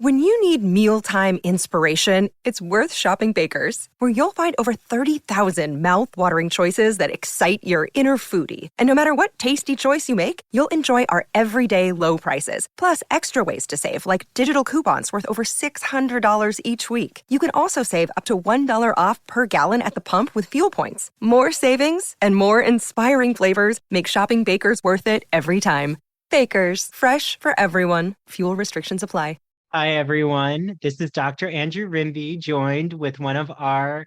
When you need mealtime inspiration, it's worth shopping Baker's, where you'll find over 30,000 mouth-watering choices that excite your inner foodie. And no matter what tasty choice you make, you'll enjoy our everyday low prices, plus extra ways to save, like digital coupons worth over $600 each week. You can also save up to $1 off per gallon at the pump with fuel points. More savings and more inspiring flavors make shopping Baker's worth it every time. Baker's, fresh for everyone. Fuel restrictions apply. Hi, everyone. This is Dr. Andrew Rimby, joined with one of our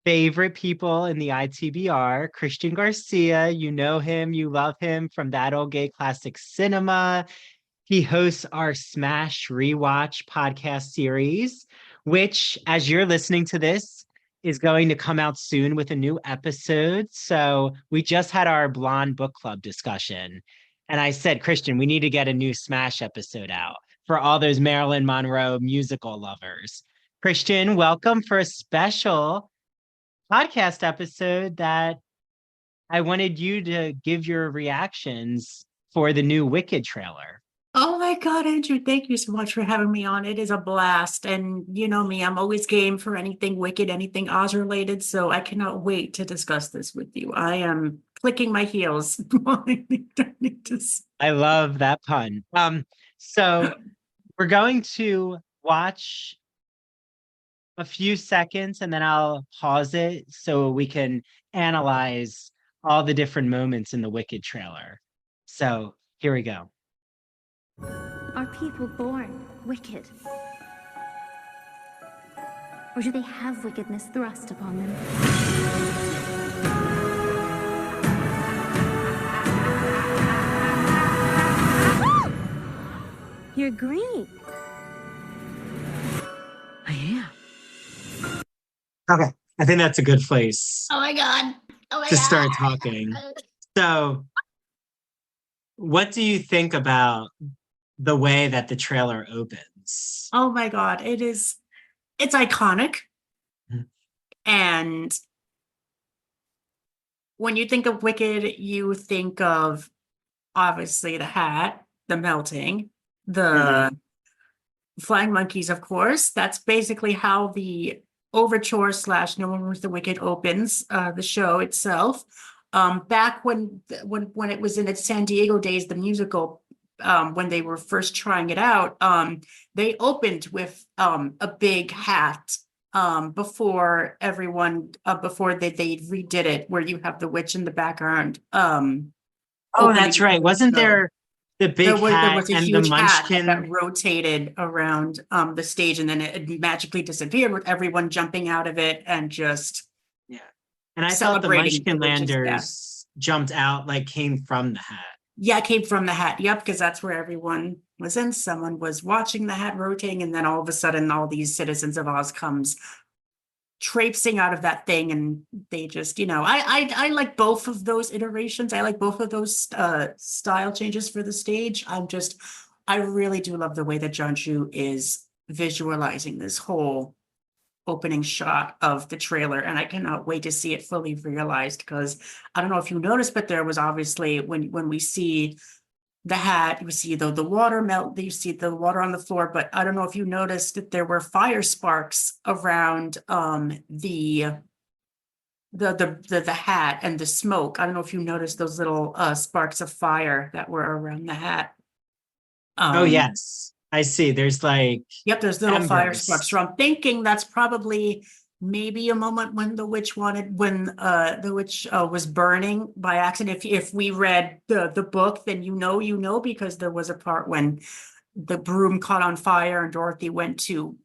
favorite people in the ITBR, Christian Garcia. You know him, you love him from That Old Gay Classic Cinema. He hosts our Smash Rewatch podcast series, which, as you're listening to this, is going to come out soon with a new episode. So we just had our Blonde Book Club discussion. And I said, Christian, we need to get a new Smash episode out for all those Marilyn Monroe musical lovers. Christian, welcome for a special podcast episode that I wanted you to give your reactions for the new Wicked trailer. Oh my God, Andrew, thank you so much for having me on. It is a blast. And you know me, I'm always game for anything Wicked, anything Oz related. So I cannot wait to discuss this with you. I am clicking my heels. I love that pun. So we're going to watch a few seconds and then I'll pause it so we can analyze all the different moments in the Wicked trailer. So here we go. Are people born wicked? Or do they have wickedness thrust upon them? You're green. I am. Okay, I think that's a good place. Oh my God. Oh my to God. start talking. So, what do you think about the way that the trailer opens? Oh my God. It's iconic. Mm-hmm. And when you think of Wicked, you think of obviously the hat, the melting, the flying monkeys, of course. That's basically how the overture / No One Moves the Wicked opens the show itself. Back when it was in its San Diego days, the musical, when they were first trying it out, they opened with a big hat before everyone before they redid it, where you have the witch in the background. That's right. Wasn't there the big there hat was a and huge the hat munchkin that rotated around the stage, and then it magically disappeared with everyone jumping out of it and just and I thought the celebrating the witch's Munchkinlanders jumped out, like came from the hat. Yeah, it came from the hat. Yep, because that's where everyone was in. Someone was watching the hat rotating, and then all of a sudden, all these citizens of Oz comes traipsing out of that thing, and they just, I like both of those iterations. I like both of those style changes for the stage. I really do love the way that John Chu is visualizing this whole opening shot of the trailer, and I cannot wait to see it fully realized, because I don't know if you noticed, but there was obviously when we see the hat, you see the water melt, you see the water on the floor, but I don't know if you noticed that there were fire sparks around the hat and the smoke. I don't know if you noticed those little sparks of fire that were around the hat. Oh yes, I see. There's there's little embers. Fire sparks. So I'm thinking that's probably maybe a moment when the witch was burning by accident. If we read the book, then you know, because there was a part when the broom caught on fire and Dorothy went to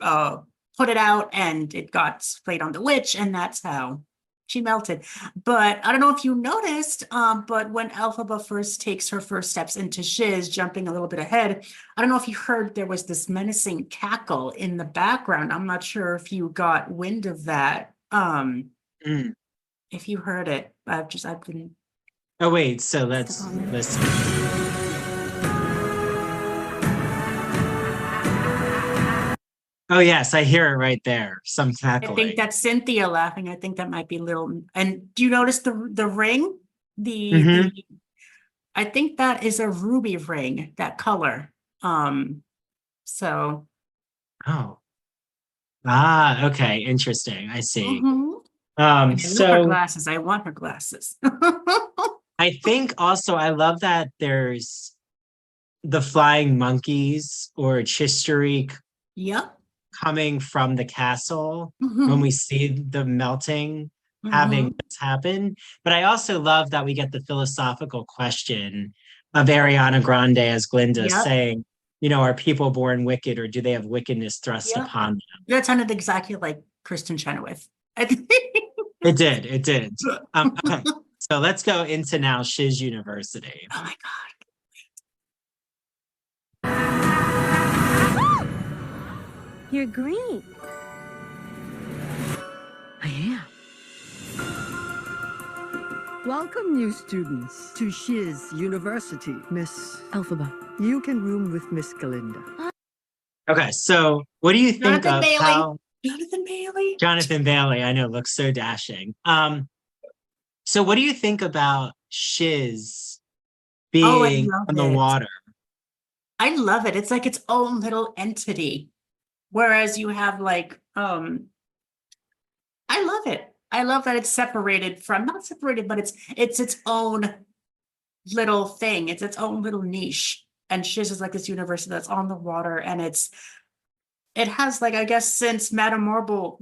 put it out and it got sprayed on the witch, and that's how she melted. But I don't know if you noticed, but when Elphaba first takes her first steps into Shiz, jumping a little bit ahead, I don't know if you heard there was this menacing cackle in the background. I'm not sure if you got wind of that. If you heard it, I've been. Oh wait, so let's listen. Oh yes, I hear it right there. Some cackling. I think that's Cynthia laughing. I think that might be little. And do you notice the ring? I think that is a ruby ring, that color. So. Oh. Okay. Interesting. I see. Mhm. And I love her So glasses. I want her glasses. I think also I love that there's the flying monkeys or Chistery Yep. coming from the castle when Mhm. we see the melting having Mhm. what's happened. But I also love that we get the philosophical question of Ariana Grande as Glinda Yep. saying, are people born wicked or do they have wickedness thrust Yep. upon them? That sounded exactly like Kristen Chenoweth. I think. It did. It did. Okay. Oh So let's go into now Shiz University. my God. You're green. I am. Welcome, new students, to Shiz University. Miss Elphaba, you can room with Miss Galinda. Okay. So what do you think Jonathan of Bailey. how Jonathan Bailey. Jonathan Bailey, I know, looks so dashing. So what do you think about Shiz Oh, I being love on the it. water? I love it. It's like its own little entity. Whereas you have like, I love it. I love that it's separated from, not separated, but it's its own little thing. It's its own little niche. And Shiz is like this university that's on the water, and it has like, I guess since Madame Marble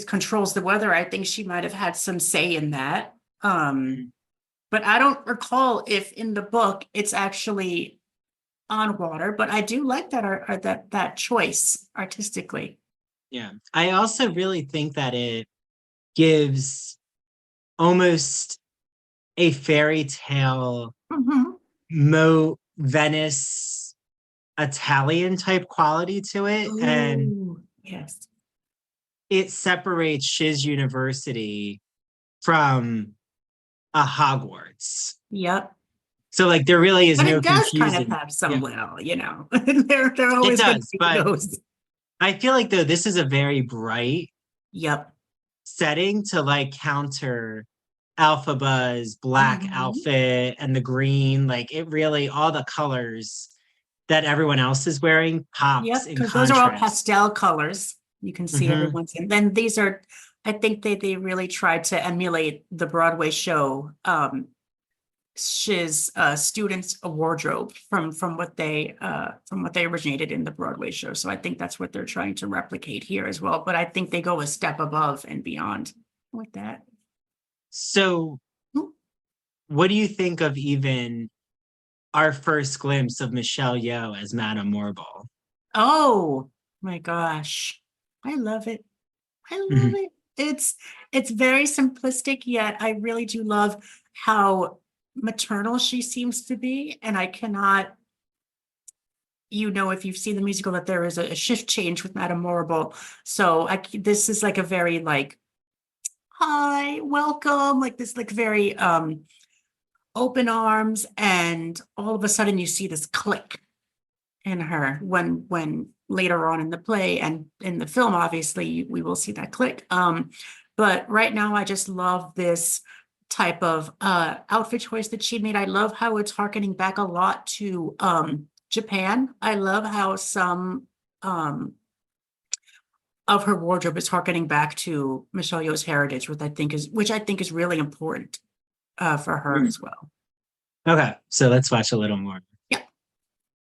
controls the weather, I think she might have had some say in that. But I don't recall if in the book it's actually on water, but I do like that choice artistically. Yeah. I also really think that it gives almost a fairy tale, Mhm. Venice Italian type quality to it. And Ooh, yes. it separates Shiz University from a Hogwarts. Yep. So like there really is But no it does kind of confusing. have Yeah, some they're it always going to does. be But those. I feel like though this is a very bright Yep. setting to like counter Alphaba's black Mhm. outfit and the green. Like it really, all the colors that everyone else is wearing pops Yep, in because those are all contrast. pastel colors. You can see Mhm. everyone's, and then these are, I think they really tried to emulate the Broadway show, Shiz students' wardrobe from what they originated in the Broadway show. So I think that's what they're trying to replicate here as well. But I think they go a step above and beyond with that. So, Hmm. what do you think of even our first glimpse of Michelle Yeoh as Madame Morble? Oh my gosh. I love it. I love Mhm. it. It's very simplistic, yet I really do love how maternal she seems to be. And I cannot, if you've seen the musical, that there is a shift change with Madame Morrible. So this is like a very like, hi, welcome, like this, like very open arms, and all of a sudden you see this click in her when later on in the play and in the film, obviously we will see that click. But right now I just love this type of outfit choice that she made. I love how it's harkening back a lot to Japan. I love how some of her wardrobe is harkening back to Michelle Yeoh's heritage, which I think is really important for her as well. Okay, so let's watch a little more. Yeah.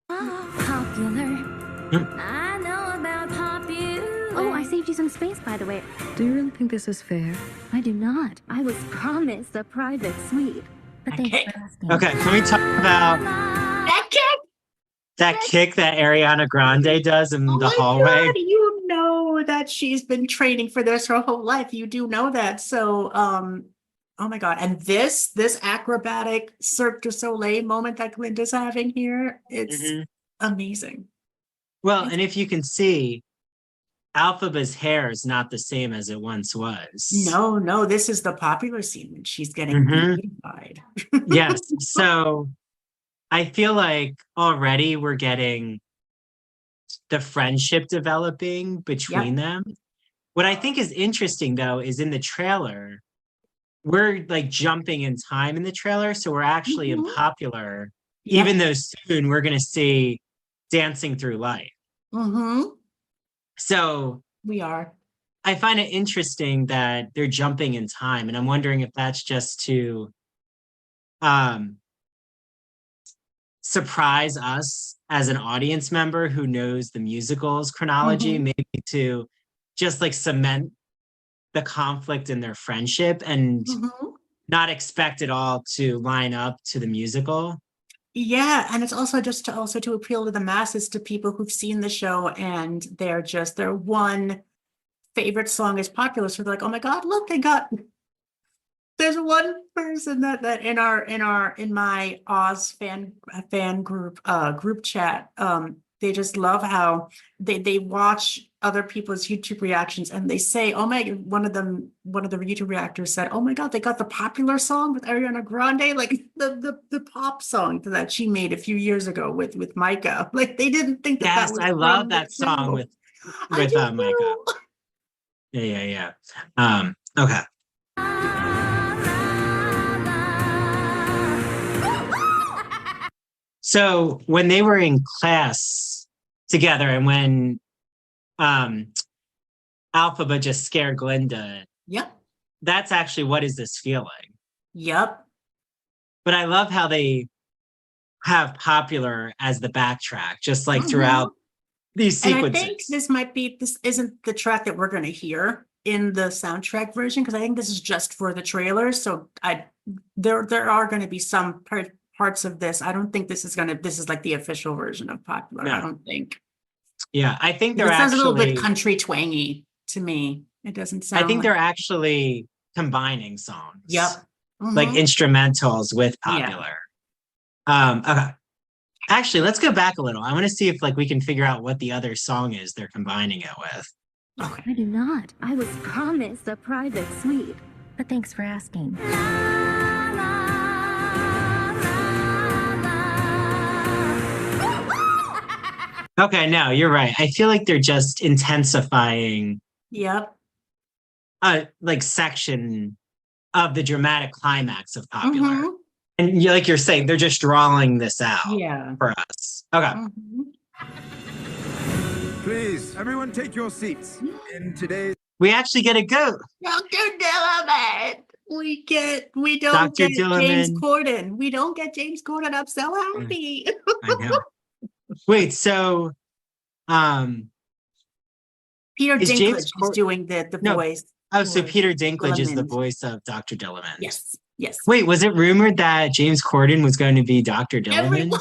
Popular. I know about popular. Oh, I saved you some space, by the way. Do you really think this is fair? I do not. I was promised a private suite. But thanks Okay. for asking. Okay, can we talk about That kick! that kick that Ariana Grande does in Oh the my hallway? God, you know that she's been training for this her whole life. You do know that. So, oh my God. And this acrobatic Cirque du Soleil moment that Glinda's having here, it's Mhm. amazing. Well, and if you can see, Alphaba's hair is not the same as it once was. No, this is the popular scene when she's getting Mhm. beautified. Yes. So I feel like already we're getting the friendship developing between Yep. them. What I think is interesting though is in the trailer, we're like jumping in time in the trailer. So we're actually in Mhm. popular, Yep. even though soon we're going to see Dancing Through Life. Mm-hmm. So We are. I find it interesting that they're jumping in time, and I'm wondering if that's just to um, surprise us as an audience member who knows the musical's chronology, Mhm. maybe to just like cement the conflict in their friendship and Mhm. not expect it all to line up to the musical. Yeah, and it's also just to also to appeal to the masses, to people who've seen the show and they're just their one favorite song is popular. So they're like, oh my God, look, there's one person that in my Oz fan group chat. They just love how they watch other people's YouTube reactions and they say, oh my, one of the YouTube reactors said, oh my God, they got the popular song with Ariana Grande, like the pop song that she made a few years ago with Micah. Like they didn't think that Yes, was I love from the that song show. with I with do Micah. too. Yeah. Okay. So when they were in class together and when um Alphaba just scared Glinda, Yep. that's actually what is this feeling? Yep. But I love how they have popular as the backtrack, just like Mhm. throughout these And I think sequences. this isn't the track that we're going to hear in the soundtrack version, because I think this is just for the trailer. So there are going to be some parts of this. I don't think this is like the official version of Popular. I No. don't think. Yeah, I think they're It sounds a little bit actually country twangy to me. It doesn't I sound think like. they're actually combining songs. Yep. Like Mhm. instrumentals with Yeah. popular. Okay. Actually, let's go back a little. I want to see if like we can figure out what the other song is they're combining it with. Okay. I do not. I was promised a private suite. But thanks for asking. Okay, no, you're right. I feel like they're just intensifying Yep. a like section of the dramatic climax of popular. Mhm. And like you're saying, they're just drawing this out Yeah. for us. Okay. Mhm. Please, everyone take your seats. In today's We actually get a goat. Dr. Dillerman. We don't Dr. get James Dillerman. Corden. We don't get James Corden. I'm so happy. I know. Wait, so Peter is James Dinklage is doing the No. voice. Oh, so for Peter Dinklage is the Dillerman. voice of Dr. Dillerman. Yes. Yes. Wait, was it rumored that James Corden was going to be Dr. Dillerman? Everyone,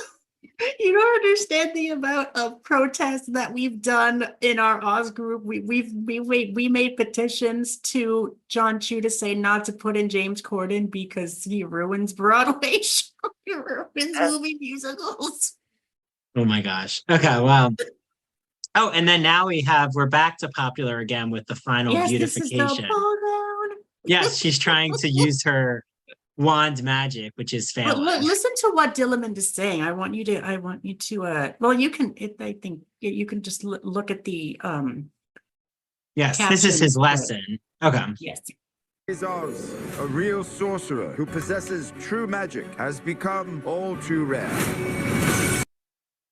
you don't understand the amount of protests that we've done in our Oz group. We made petitions to John Chu to say not to put in James Corden because he ruins Broadway shows. He ruins movie musicals. Oh my gosh. Okay, well. Oh, and then now we're back to popular again with the final Yes, this is the beautification. pull down. Yes, she's trying to use her wand magic, which is But failing. listen to what Dillerman is saying. I want you to well, you can I think you can just look at the Yes, this is his captions, but- lesson. Okay. yes. Oz, a real sorcerer who possesses true magic, has become all too rare.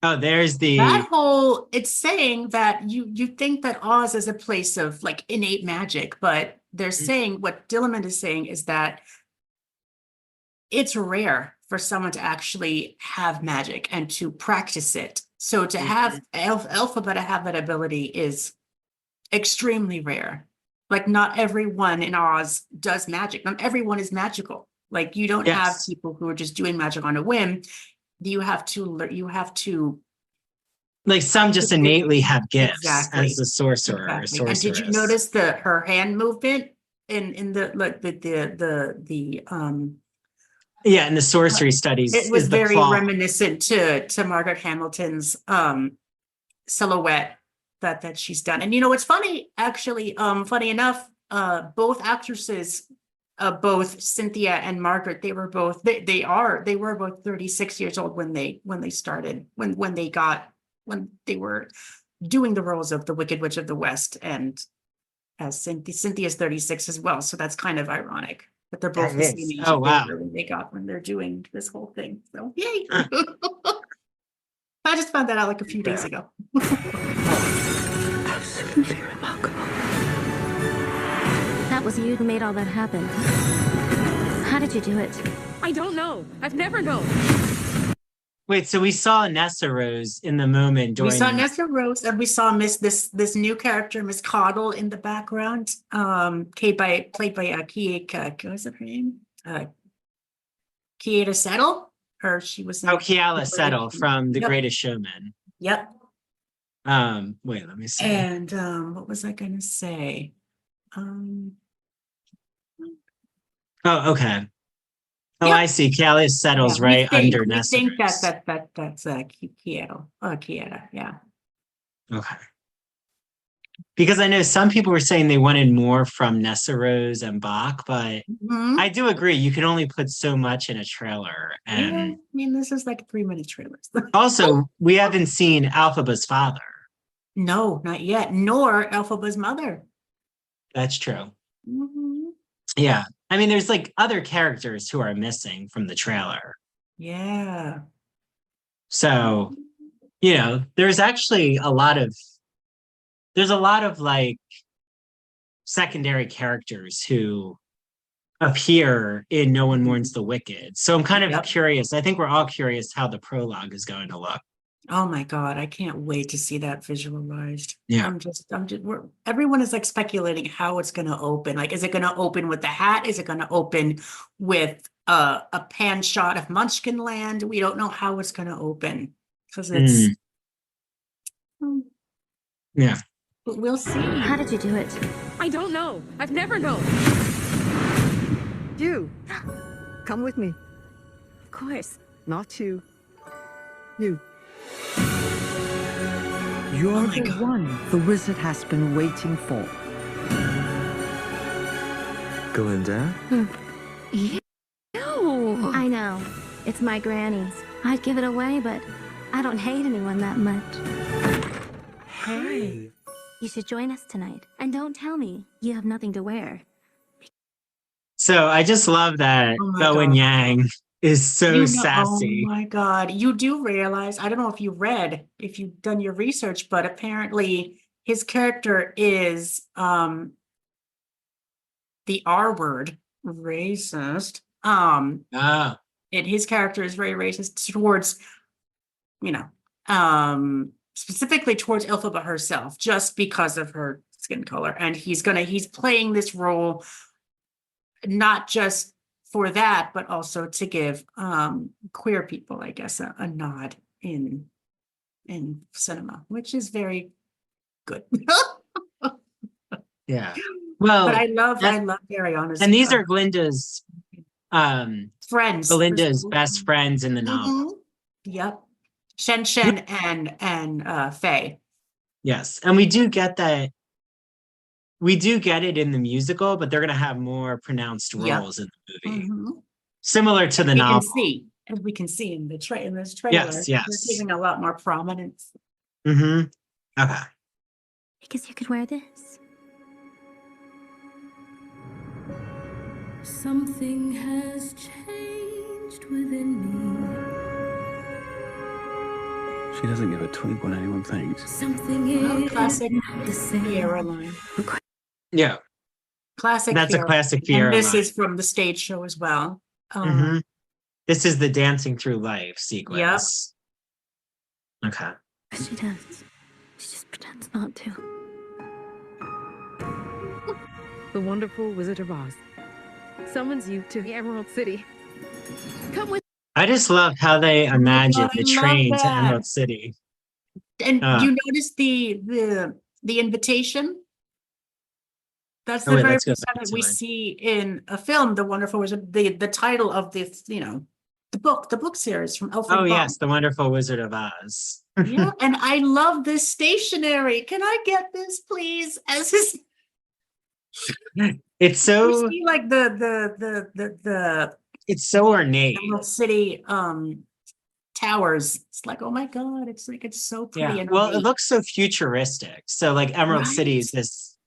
Oh, there's the That whole it's saying that you think that Oz is a place of like innate magic, but they're saying what Dillerman is saying is that it's rare for someone to actually have magic and to practice it. So to have Alphaba to have that ability is extremely rare. Like not everyone in Oz does magic. Not everyone is magical. Like you don't have Yes. people who are just doing magic on a whim. You have to like some just innately have gifts Exactly. as a sorcerer or exactly. And did you sorceress. notice her hand movement in the like the Yeah, and the sorcery studies it was is the very claw. reminiscent to Margaret Hamilton's silhouette that she's done. And you know what's funny, actually, funny enough, both actresses, both Cynthia and Margaret, they were both 36 years old when they started, when they were doing the roles of the Wicked Witch of the West, and as Cynthia's 36 as well. So that's kind of ironic that they're both That the is. same age Oh, wow. when they're doing this whole thing. So yay. I just found that out like a few days ago. Absolutely remarkable. That was you who made all that happen. How did you do it? I don't know. I've never known. Wait, so we saw Nessa Rose in the moment We during saw Nessa Rose, and we saw this new character, Miss Caudle, in the background. Played by Kieka. What was her name? Kieta Settle. Or she was in Kiala Settle from The Yep. Greatest Showman. Yep. Wait, let me see. And what was I gonna say? Oh, okay. Oh, Yep. I see. Kiala Settle's Yeah, right under we Nessa think Rose. that's Kieta, yeah. Okay. Because I know some people were saying they wanted more from Nessa Rose and Bach, but Mhm. I do agree. You can only put so much in a trailer. Yeah, And I mean, this is like 3-minute trailers. also, we haven't seen Alphaba's father. No, not yet. Nor Elphaba's mother. That's true. Mhm. Yeah. I mean, there's like other characters who are missing from the trailer. Yeah. So, there's actually there's a lot of like secondary characters who appear in No One Mourns the Wicked. So I'm kind of Yep. curious. I think we're all curious how the prologue is going to look. Oh my God, I can't wait to see that visualized. Yeah. Everyone is like speculating how it's going to open. Like, is it going to open with the hat? Is it going to open with a pan shot of Munchkin Land? We don't know how it's going to open because it's. Yeah. But we'll see. How did you do it? I don't know. I've never known. You, come with me. Of course. Not you. You. You're Oh my the God. one the wizard has been waiting for. Glinda? Ew. I know. It's my granny's. I'd give it away, but I don't hate anyone that much. Hey. You should join us tonight. And don't tell me you have nothing to wear. So I just love that Oh my Bowen God. Yang is so sassy. Oh my God. You do realize, I don't know if if you've done your research, but apparently his character is the R word, racist. Ah, And his character is very racist towards, specifically towards Elphaba herself, just because of her skin color. And he's playing this role not just for that, but also to give queer people, I guess, a nod in cinema, which is very good. yeah. Well, But I love Ariana's and these are Glinda's friends. Belinda's best friends in the novel. Mhm. Yep. Shen Shen and Faye. Yes. And we do get that. We do get it in the musical, but they're going to have more pronounced Yep. roles in the movie. Mhm. Similar to the We novel. can see, as we can see in this trailer, Yes. they're giving a lot more prominence. Mm-hmm. Okay. Because you could wear this. Something has changed within me. She doesn't give a twig when anyone thinks. Something is Classic not the same. Fiera line. Yeah. Classic. That's a Fiera. classic Fiera And this line. is from the stage show as well. Mhm. This is the dancing through life sequence. Okay. She does. She just pretends not to. The wonderful Wizard of Oz summons you to the Emerald City. Come with. I just love how they imagine God, I the love train to that. Emerald City. And you notice the invitation? That's the Oh, wait, very let's go first time back that to we it. see in a film, The Wonderful Wizard, the title of this, the book series from Alfred Oh, Baum. yes. The Wonderful Wizard of Oz. Yeah, and I love this stationery. Can I get this, please? As his It's so, you see, like the it's so ornate. Emerald City towers. It's like, oh my God, it's so pretty. Yeah. And Well, it ornate. looks so futuristic. So like Emerald City is Right? this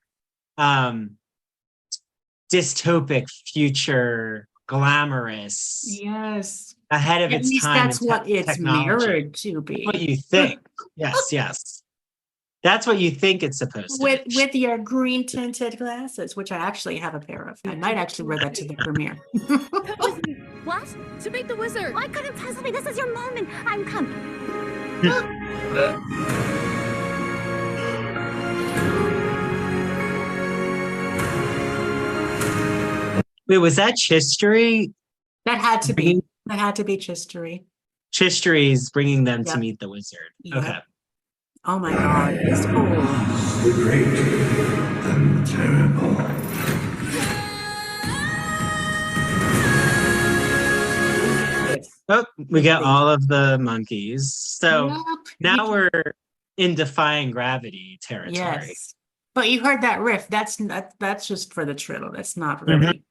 dystopic future, glamorous, Yes. ahead of At its least time that's in what it's technology. mirrored to be. What you think. Yes, yes. That's what you think it's supposed to with be. with your green tinted glasses, which I actually have a pair of. I might actually wear that to the premiere. What? To meet the wizard. I couldn't possibly. This is your moment. I'm coming. Wait, was that Chistery? That had to be. That had to be Chistery. Chistery's bringing them to Yep. meet the wizard. Yep. Okay. Oh my God, it's cool. The great and terrible. Oh, we got all of the monkeys. So Yep. now we're in defying gravity territory. Yes, but you heard that riff. That's just for the trill. That's not really,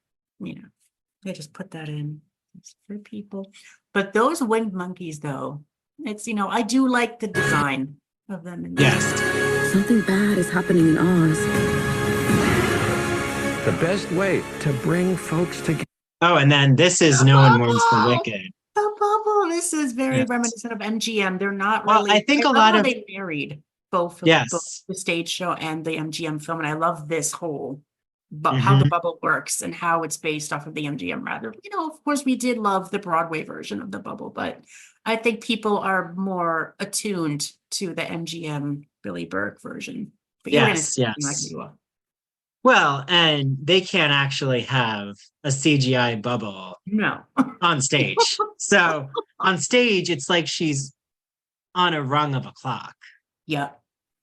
they just put that in. It's for people. But those winged monkeys, though, it's I do like the design of them. Yes. Something bad is happening in Oz. The best way to bring folks together. Oh, and then this is No One Mourns the Wicked. The bubble. This is very Yes. reminiscent of MGM. They're not Well, really. I think a love lot how of- they married both Yes. the stage show and the MGM film, and I love this whole, but how the bubble works and how it's based off of the MGM. Rather, of course, we did love the Broadway version of the bubble, but I think people are more attuned to the MGM Billy Burke version. But you're gonna Yes, see yes. like you are. Well, and they can't actually have a CGI bubble No. on stage. So on stage, it's like she's on a rung of a clock, Yeah.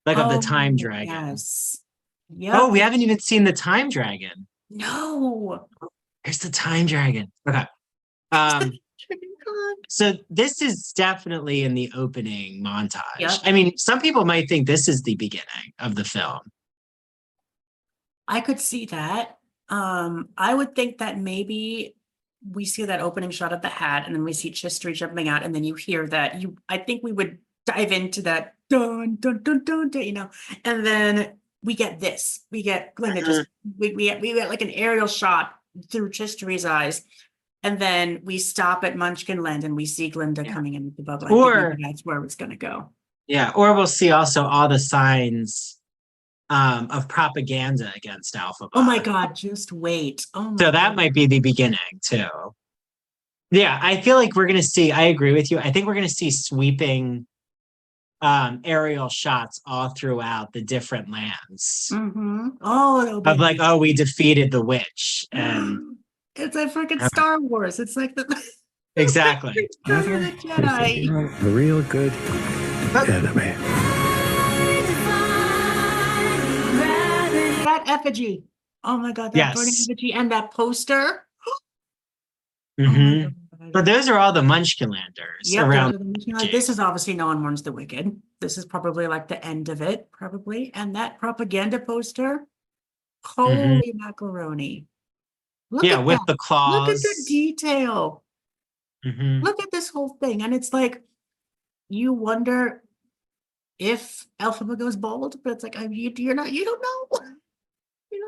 like of the time dragon. Yes. Yeah. Oh, we haven't even seen the time dragon. No. There's the time dragon. Okay. So this is definitely in the opening montage. Yep. I mean, some people might think this is the beginning of the film. I could see that. I would think that maybe we see that opening shot of the hat, and then we see Chistery jumping out, and then you hear that. I think we would dive into that dun dun dun dun, dun, and then we get this. We get Glinda just we get like an aerial shot through Chistery's eyes, and then we stop at Munchkinland and we see Glinda coming in with the bubble. I think Or- maybe that's where it's going to go. Yeah. Or we'll see also all the signs of propaganda against Alphaba. Oh my God! Just wait. Oh my So that God. might be the beginning too. Yeah, I feel like we're gonna see. I agree with you. I think we're gonna see sweeping aerial shots all throughout the different lands Oh, it'll be of like, oh, we defeated the witch, and it's a freaking Star Wars. It's like the exactly. Return of the Jedi. A real good enemy. That effigy. Oh my God, that Yes. burning effigy and that poster. Mhm. Oh my God. But those are all the Munchkinlanders Yep, around. this is obviously No One Mourns the Wicked. This is probably like the end of it, probably. And that propaganda poster. Holy macaroni. Look Yeah, at with that. the claws. Look at the detail. Mhm. Look at this whole thing. And it's like, you wonder if Elphaba goes bald, but it's like, you don't know. You don't know.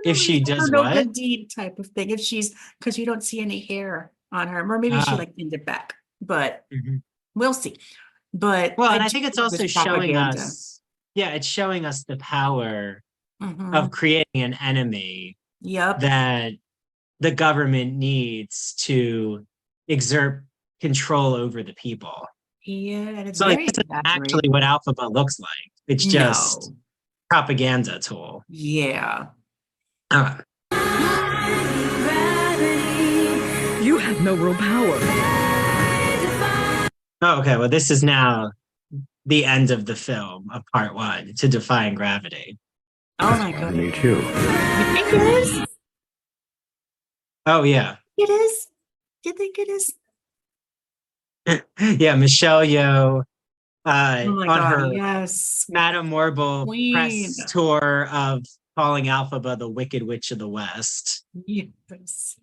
If she It's does no what? good deed type of thing. If she's, because you don't see any hair on her, or maybe she Ah. like pinned it back, but Mhm. we'll see. But Well, and I do think it's love also this showing propaganda. us, yeah, it's showing us the power Mhm. of creating an enemy Yep. that the government needs to exert control over the people. Yeah, and it's So like, very this is actually exaggerated. what Alphaba looks like. It's just No. propaganda tool. Yeah. Okay. You have no real power. Oh, okay. Well, this is now the end of the film of part one, to Defying Gravity. Oh my God. Me too. You think it is? Oh yeah. It is? You think it is? Yeah, Michelle Yeoh Oh my on God, her yes. Madame Morble Queen. press tour of calling Alphaba the Wicked Witch of the West. Yes.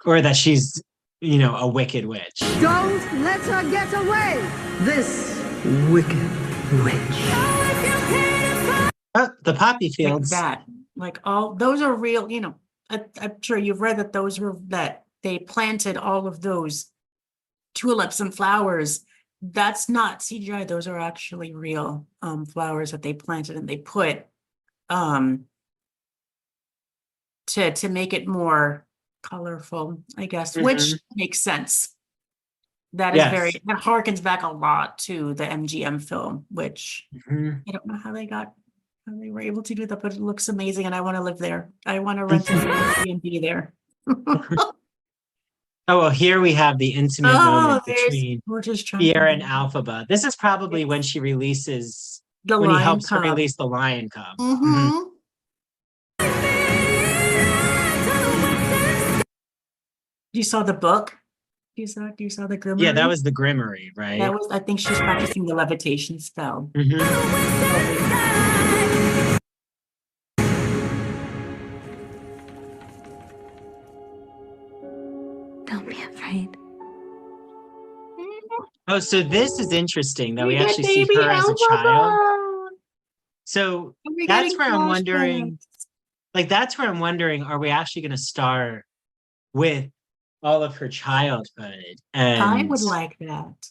Or that she's, a wicked witch. Don't let her get away! This wicked witch. Oh, the poppy Like fields. that. Like all those are real, I'm sure you've read that they planted all of those tulips and flowers That's not CGI. Those are actually real flowers that they planted and they put to make it more colorful, I guess, which makes sense. That is Yes. that harkens back a lot to the MGM film, which I don't know how they were able to do that, but it looks amazing and I want to live there. I want to rent an Airbnb there. Oh, well, here we have the intimate Oh, moment there's between we're just trying Pierre to and Alphaba. This is probably when she releases, the when he lion helps her cub. release the lion cub. You saw the book? You saw the Grimmery? Yeah, that was the Grimmery, right? That was, I think she's practicing the levitation spell. Don't be afraid. Oh, so this is interesting that we got actually see baby her as a child. Alphaba. So We're that's getting where I'm flashbacks. wondering, are we actually going to start with all of her childhood? I And would like that.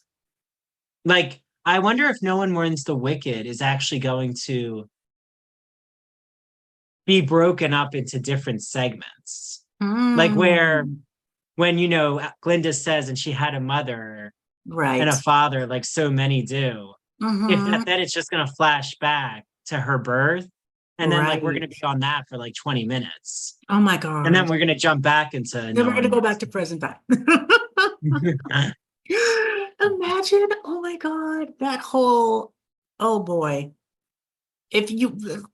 like, I wonder if No One Mourns the Wicked is actually going to be broken up into different segments. Like where, when, you know, Glinda says, and she had a mother Right. and a father, like so many do. If then it's just going to flash back to her birth. And then like, we're going to be on that for like 20 minutes. Oh my God. And then we're going to jump back into. Then we're going to go back to present time. Imagine, oh my God, that whole, oh boy. If you,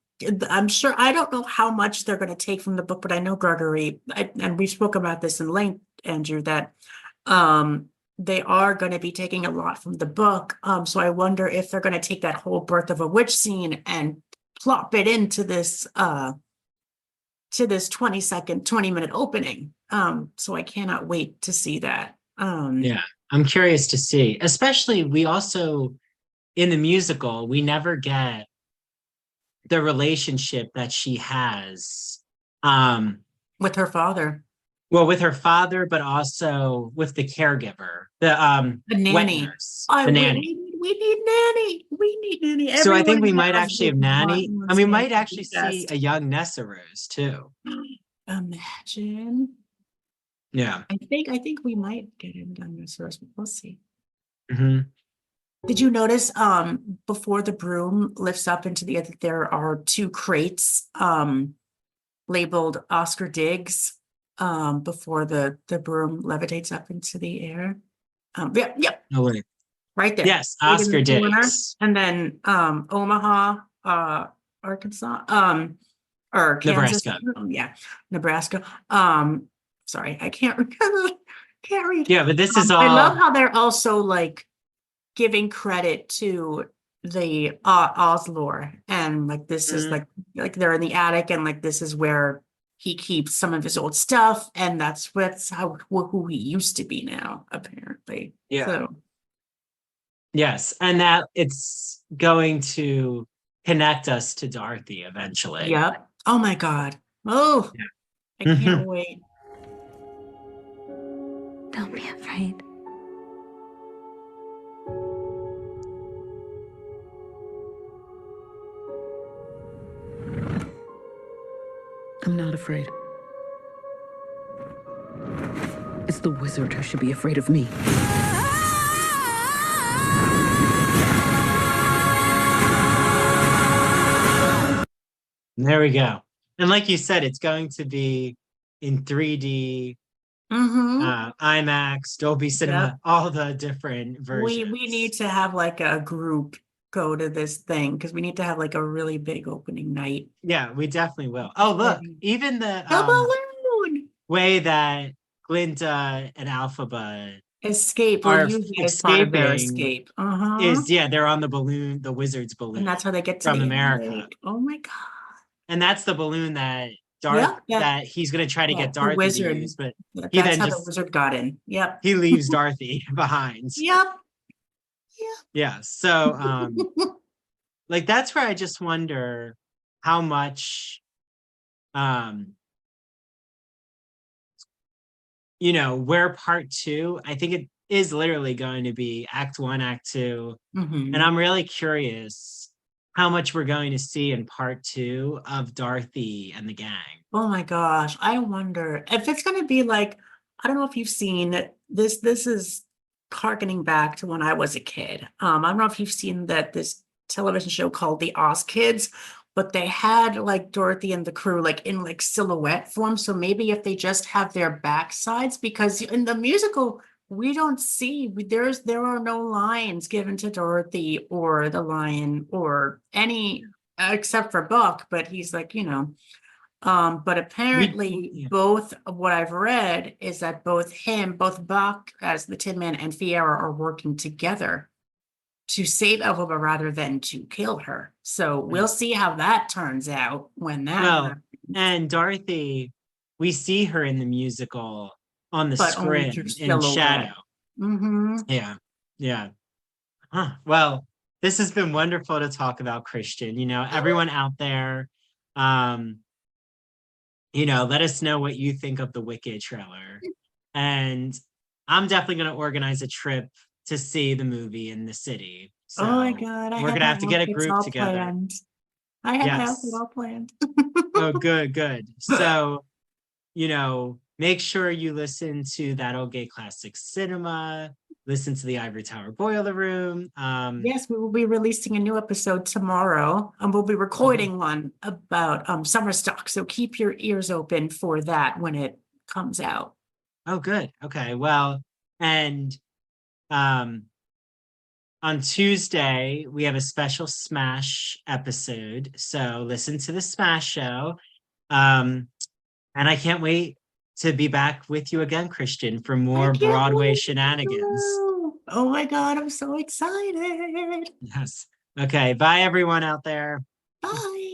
I'm sure, I don't know how much they're going to take from the book, but I know Gregory, and we spoke about this in length, Andrew, that they are going to be taking a lot from the book. So I wonder if they're going to take that whole birth of a witch scene and plop it into this 20-minute opening. So I cannot wait to see that. Yeah, I'm curious to see. Especially, we also, in the musical, we never get the relationship that she has with her father. Well, with her father, but also with the caregiver, the nanny. wet nurse, the nanny. We need nanny. We need nanny. So I think Everyone we might knows actually have Big nanny, Martin and we was might nanny actually see best. a young Nessa Rose too. Imagine. Yeah. I think we might get him done this first, but we'll see. Did you notice before the broom lifts up into the other, there are two crates labeled Oscar Diggs before the broom levitates up into the air? Yep. Oh wait. Right there. Yes, Oscar Diggs. And then Omaha, Arkansas, or Kansas. Nebraska. Yeah, Nebraska. Sorry, I can't remember. Can't read. Yeah, but this is all. I love how they're also like giving credit to the Oslor, and like this is like they're in the attic, and like this is where he keeps some of his old stuff, and that's who he used to be now, apparently. Yeah. So. Yes, and that it's going to connect us to Dorothy eventually. Yep. Oh my God. Oh, yeah. I can't wait. Don't be afraid. I'm not afraid. It's the wizard who should be afraid of me. There we go. And like you said, it's going to be in 3D, IMAX, Dolby Cinema, all the different versions. We need to have like a group go to this thing because we need to have like a really big opening night. Yeah, we definitely will. Oh, look, even the balloon way that Glinda and Alphaba escape are escape. Is they're on the balloon, the wizard's balloon, and that's how they get to from America. Oh my God! And that's the balloon that that he's going to try to get Dorothy to use, but that's how the wizard got in. Yep, he leaves Dorothy behind. Yep. Yeah. So, like that's where I just wonder how much, where part 2. I think is literally going to be act 1, act 2. Mhm. And I'm really curious how much we're going to see in part 2 of Dorothy and the gang. Oh my gosh, I wonder if it's gonna be like, I don't know if you've seen it. This is harkening back to when I was a kid. I don't know if you've seen that this television show called The Oz Kids, but they had like Dorothy and the crew like in like silhouette form. So maybe if they just have their backsides, because in the musical, we don't see there are no lines given to Dorothy or the lion or any except for Buck, but he's like, but apparently Yeah. both of what I've read is that both Buck as the Tin Man and Fiera are working together to save Elphaba rather than to kill her. So we'll see how that turns out when that Well, happens. and Dorothy, we see her in the musical on the But only screen through in silhouette. shadow. Mm-hmm. Yeah. Yeah. Huh. Well, this has been wonderful to talk about, Christian. Everyone out there, let us know what you think of the Wicked trailer. And I'm definitely going to organize a trip to see the movie in the city. So Oh my God, I we're have going to my have to get a outfits group all together. planned. I have my outfit Yes. all planned. Oh, good, good. So, make sure you listen to That Old Gay Classic Cinema, listen to the Ivory Tower Boiler Room. Yes, we will be releasing a new episode tomorrow, and we'll be recording one about summer stock. So keep your ears open for that when it comes out. Oh, good. Okay. Well, and on Tuesday, we have a special Smash episode. So listen to the Smash show. And I can't wait to be back with you again, Christian, for more I can't Broadway wait. shenanigans. Oh my God, I'm so excited. Yes. Okay. Bye, everyone out there. Bye.